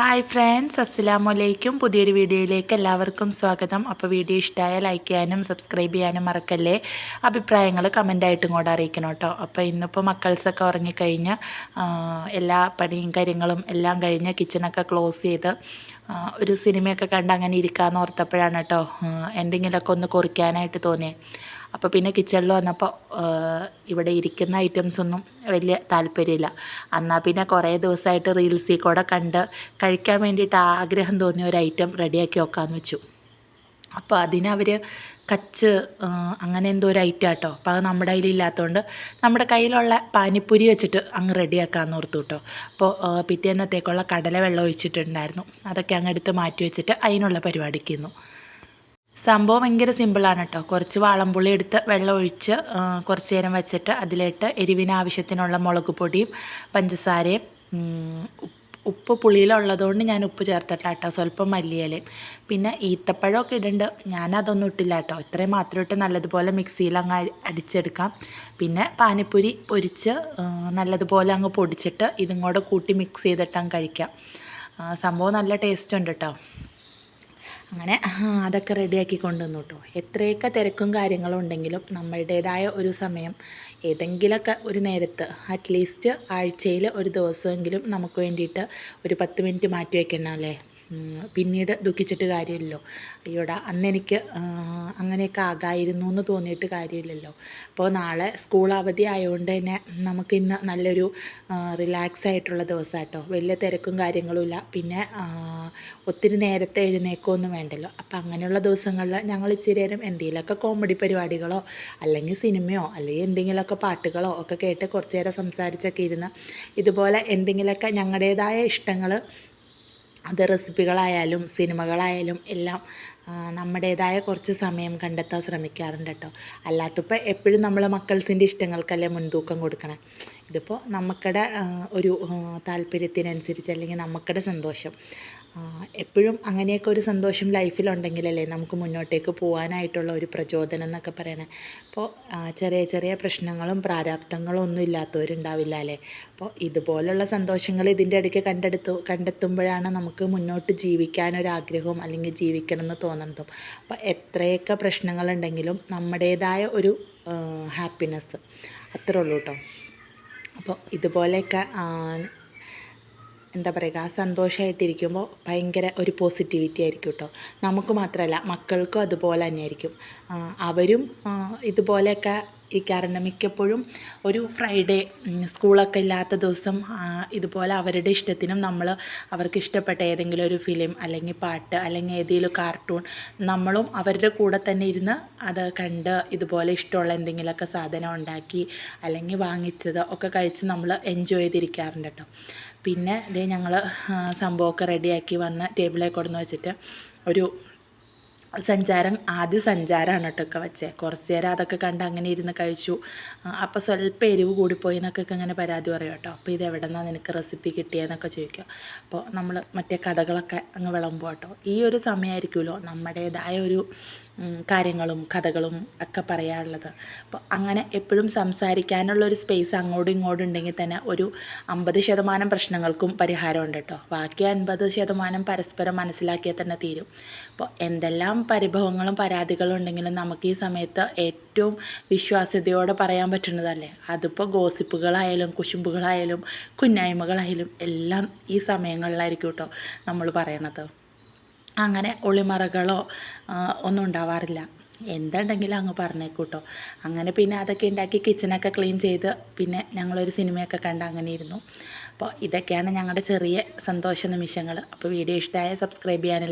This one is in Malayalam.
ഹായ് ഫ്രണ്ട്സ്, അസ്സലാമലൈക്കും. പുതിയൊരു വീഡിയോയിലേക്ക് എല്ലാവർക്കും സ്വാഗതം. അപ്പോൾ വീഡിയോ ഇഷ്ടമായാൽ ലൈക്ക് ചെയ്യാനും സബ്സ്ക്രൈബ് ചെയ്യാനും മറക്കല്ലേ. അഭിപ്രായങ്ങൾ കമൻ്റായിട്ടും കൂടെ അറിയിക്കണം കേട്ടോ. അപ്പോൾ ഇന്നിപ്പോൾ മക്കൾസൊക്കെ ഉറങ്ങിക്കഴിഞ്ഞ് എല്ലാ പണിയും കാര്യങ്ങളും എല്ലാം കഴിഞ്ഞ് കിച്ചണൊക്കെ ക്ലോസ് ചെയ്ത് ഒരു സിനിമയൊക്കെ കണ്ട് അങ്ങനെ ഇരിക്കാമെന്ന് ഓർത്തപ്പോഴാണ് കേട്ടോ എന്തെങ്കിലുമൊക്കെ ഒന്ന് കുറിക്കാനായിട്ട് തോന്നിയത്. അപ്പോൾ പിന്നെ കിച്ചണിൽ വന്നപ്പോൾ ഇവിടെ ഇരിക്കുന്ന ഐറ്റംസൊന്നും വലിയ താല്പര്യമില്ല. എന്നാൽ പിന്നെ കുറേ ദിവസമായിട്ട് റീൽസിൽ കൂടെ കണ്ട് കഴിക്കാൻ വേണ്ടിയിട്ട് ആഗ്രഹം തോന്നിയ ഒരു ഐറ്റം റെഡിയാക്കി വെക്കാമെന്ന് വെച്ചു. അപ്പോൾ അതിനവർ കച്ച് അങ്ങനെ എന്തോ ഒരു ഐറ്റം കേട്ടോ. അപ്പോൾ അത് നമ്മുടെ കയ്യിലില്ലാത്തതുകൊണ്ട് നമ്മുടെ കയ്യിലുള്ള പാനിപ്പൂരി വെച്ചിട്ട് അങ്ങ് റെഡിയാക്കാമെന്ന് ഓർത്തു കേട്ടോ. അപ്പോൾ പിറ്റേന്നത്തേക്കുള്ള കടല വെള്ളം ഒഴിച്ചിട്ടുണ്ടായിരുന്നു. അതൊക്കെ അങ്ങ് എടുത്ത് മാറ്റി വെച്ചിട്ട് അതിനുള്ള പരിപാടിക്കുന്നു. സംഭവം ഭയങ്കര സിമ്പിളാണ് കേട്ടോ. കുറച്ച് വാളംപുളി എടുത്ത് വെള്ളം ഒഴിച്ച് കുറച്ച് നേരം വെച്ചിട്ട് അതിലിട്ട് എരിവിന് ആവശ്യത്തിനുള്ള മുളക് പൊടിയും പഞ്ചസാരയും ഉപ്പ് പുളിയിലുള്ളതുകൊണ്ട് ഞാൻ ഉപ്പ് ചേർത്തിട്ടില്ല കേട്ടോ. സ്വല്പം മല്ലിയിലയും പിന്നെ ഈത്തപ്പഴമൊക്കെ ഇടുന്നുണ്ട്. ഞാനതൊന്നും ഇട്ടില്ല കേട്ടോ. ഇത്രയും മാത്രം ഇട്ട് നല്ലതുപോലെ മിക്സിയിൽ അങ്ങ് അടിച്ചെടുക്കാം. പിന്നെ പാനിപ്പൂരി പൊരിച്ച് നല്ലതുപോലെ അങ്ങ് പൊടിച്ചിട്ട് ഇതും കൂടെ കൂട്ടി മിക്സ് ചെയ്തിട്ട് അങ്ങ് കഴിക്കാം. സംഭവം നല്ല ടേസ്റ്റ് ഉണ്ട് കേട്ടോ. അങ്ങനെ അതൊക്കെ റെഡിയാക്കി കൊണ്ടുവന്നു കേട്ടോ. എത്രയൊക്കെ തിരക്കും കാര്യങ്ങളും ഉണ്ടെങ്കിലും നമ്മളുടേതായ ഒരു സമയം ഏതെങ്കിലുമൊക്കെ ഒരു നേരത്ത് അറ്റ്ലീസ്റ്റ് ആഴ്ചയിൽ ഒരു ദിവസമെങ്കിലും നമുക്ക് വേണ്ടിയിട്ട് ഒരു 10 മിനിറ്റ് മാറ്റി വയ്ക്കണമല്ലേ. പിന്നീട് ദുഃഖിച്ചിട്ട് കാര്യമില്ലല്ലോ. അയ്യോടാ അന്നെനിക്ക് അങ്ങനെയൊക്കെ ആകായിരുന്നു എന്ന് തോന്നിയിട്ട് കാര്യമില്ലല്ലോ. അപ്പോൾ നാളെ സ്കൂൾ അവധി ആയതുകൊണ്ട് തന്നെ നമുക്കിന്ന് നല്ലൊരു റിലാക്സ് ആയിട്ടുള്ള ദിവസം കേട്ടോ. വലിയ തിരക്കും കാര്യങ്ങളുമില്ല. പിന്നെ ഒത്തിരി നേരത്തെ എഴുന്നേൽക്കുകയൊന്നും വേണ്ടല്ലോ. അപ്പോൾ അങ്ങനെയുള്ള ദിവസങ്ങളിൽ ഞങ്ങൾ ഇച്ചിരി നേരം എന്തെങ്കിലുമൊക്കെ കോമഡി പരിപാടികളോ അല്ലെങ്കിൽ സിനിമയോ അല്ലെങ്കിൽ എന്തെങ്കിലുമൊക്കെ പാട്ടുകളോ ഒക്കെ കേട്ട് കുറച്ച് നേരം സംസാരിച്ചൊക്കെ ഇരുന്ന് ഇതുപോലെ എന്തെങ്കിലുമൊക്കെ ഞങ്ങളുടേതായ ഇഷ്ടങ്ങൾ, അത് റെസിപ്പികളായാലും സിനിമകളായാലും എല്ലാം നമ്മുടേതായ കുറച്ച് സമയം കണ്ടെത്താൻ ശ്രമിക്കാറുണ്ട് കേട്ടോ. അല്ലാത്തപ്പോൾ എപ്പോഴും നമ്മൾ മക്കൾസിൻ്റെ ഇഷ്ടങ്ങൾക്കല്ലേ മുൻതൂക്കം കൊടുക്കണം. ഇതിപ്പോൾ നമുക്കിടെ ഒരു താല്പര്യത്തിനനുസരിച്ച് അല്ലെങ്കിൽ നമുക്കിടെ സന്തോഷം, എപ്പോഴും അങ്ങനെയൊക്കെ ഒരു സന്തോഷം ലൈഫിലുണ്ടെങ്കിലല്ലേ നമുക്ക് മുന്നോട്ടേക്ക് പോകാനായിട്ടുള്ള ഒരു പ്രചോദനം എന്നൊക്കെ പറയണേ. അപ്പോൾ ചെറിയ ചെറിയ പ്രശ്നങ്ങളും പ്രാരാബ്ദങ്ങളും ഒന്നും ഇല്ലാത്തവരുണ്ടാവില്ല അല്ലേ. അപ്പോൾ ഇതുപോലുള്ള സന്തോഷങ്ങൾ ഇതിൻ്റെ ഇടയ്ക്ക് കണ്ടെത്തുമ്പോഴാണ് നമുക്ക് മുന്നോട്ട് ജീവിക്കാനൊരാഗ്രഹവും അല്ലെങ്കിൽ ജീവിക്കണം എന്ന് തോന്നുന്നതും. അപ്പോൾ എത്രയൊക്കെ പ്രശ്നങ്ങളുണ്ടെങ്കിലും നമ്മുടേതായ ഒരു ഹാപ്പിനെസ് അത്രേ ഉള്ളൂ കേട്ടോ. അപ്പോൾ ഇതുപോലെയൊക്കെ എന്താ പറയുക, സന്തോഷമായിട്ടിരിക്കുമ്പോൾ ഭയങ്കര ഒരു പോസിറ്റിവിറ്റി ആയിരിക്കും കേട്ടോ. നമുക്ക് മാത്രമല്ല മക്കൾക്കും അതുപോലെ തന്നെയായിരിക്കും. അവരും ഇതുപോലെയൊക്കെ ഇരിക്കാറുണ്ട്. മിക്കപ്പോഴും ഒരു ഫ്രൈഡേ സ്കൂളൊക്കെ ഇല്ലാത്ത ദിവസം ഇതുപോലെ അവരുടെ ഇഷ്ടത്തിനും നമ്മൾ അവർക്ക് ഇഷ്ടപ്പെട്ട ഏതെങ്കിലും ഒരു ഫിലിം അല്ലെങ്കിൽ പാട്ട് അല്ലെങ്കിൽ ഏതെങ്കിലും കാർട്ടൂൺ നമ്മളും അവരുടെ കൂടെ തന്നെ ഇരുന്ന് അത് കണ്ട് ഇതുപോലെ ഇഷ്ടമുള്ള എന്തെങ്കിലുമൊക്കെ സാധനം ഉണ്ടാക്കി അല്ലെങ്കിൽ വാങ്ങിച്ചത് ഒക്കെ കഴിച്ച് നമ്മൾ എൻജോയ് ചെയ്തിരിക്കാറുണ്ട് കേട്ടോ. പിന്നെ ഇതേ ഞങ്ങൾ സംഭവമൊക്കെ റെഡിയാക്കി വന്ന് ടേബിളിൽ കൊടുന്ന് വെച്ചിട്ട് ഒരു ആദ്യ സഞ്ചാരമാണ് കേട്ടോ വെച്ചത്. കുറച്ച് നേരം അതൊക്കെ കണ്ട് അങ്ങനെ ഇരുന്ന് കഴിച്ചു. അപ്പോൾ സ്വല്പം എരിവ് കൂടിപ്പോയി എന്നൊക്കെ ഇങ്ങനെ പരാതി പറയും കേട്ടോ. അപ്പോൾ ഇത് എവിടെ നിന്നാണ് നിനക്ക് റെസിപ്പി കിട്ടിയതെന്നൊക്കെ ചോദിക്കുക. അപ്പോൾ നമ്മൾ മറ്റേ കഥകളൊക്കെ അങ്ങ് വിളമ്പും കേട്ടോ. ഈ ഒരു സമയമായിരിക്കുമല്ലോ നമ്മുടേതായ ഒരു കാര്യങ്ങളും കഥകളും ഒക്കെ പറയാനുള്ളത്. അപ്പോൾ അങ്ങനെ എപ്പോഴും സംസാരിക്കാനുള്ളൊരു സ്പേസ് അങ്ങോട്ടും ഇങ്ങോട്ടും ഉണ്ടെങ്കിൽ തന്നെ ഒരു 50% പ്രശ്നങ്ങൾക്കും പരിഹാരമുണ്ട് കേട്ടോ. ബാക്കി 50% പരസ്പരം മനസ്സിലാക്കിയാൽ തന്നെ തീരും. അപ്പോൾ എന്തെല്ലാം പരിഭവങ്ങളും പരാതികളും ഉണ്ടെങ്കിലും നമുക്ക് ഈ സമയത്ത് ഏറ്റവും വിശ്വാസ്യതയോടെ പറയാൻ പറ്റുന്നതല്ലേ. അതിപ്പോൾ ഗോസിപ്പുകളായാലും കുശുമ്പുകളായാലും കുന്നായ്മകളായാലും എല്ലാം ഈ സമയങ്ങളിലായിരിക്കും കേട്ടോ നമ്മൾ പറയണത്. അങ്ങനെ ഒളിമറകളോ ഒന്നും ഉണ്ടാവാറില്ല. എന്തുണ്ടെങ്കിലും അങ്ങ് പറഞ്ഞേക്കൂട്ടോ. അങ്ങനെ പിന്നെ അതൊക്കെ ഉണ്ടാക്കി കിച്ചണൊക്കെ ക്ലീൻ ചെയ്ത് പിന്നെ ഞങ്ങളൊരു സിനിമയൊക്കെ കണ്ട് അങ്ങനെ ഇരുന്നു. അപ്പോൾ ഇതൊക്കെയാണ് ഞങ്ങളുടെ ചെറിയ സന്തോഷ നിമിഷങ്ങൾ. അപ്പോൾ വീഡിയോ ഇഷ്ടമായ സബ്സ്ക്രൈബ് ചെയ്യാനില്ല.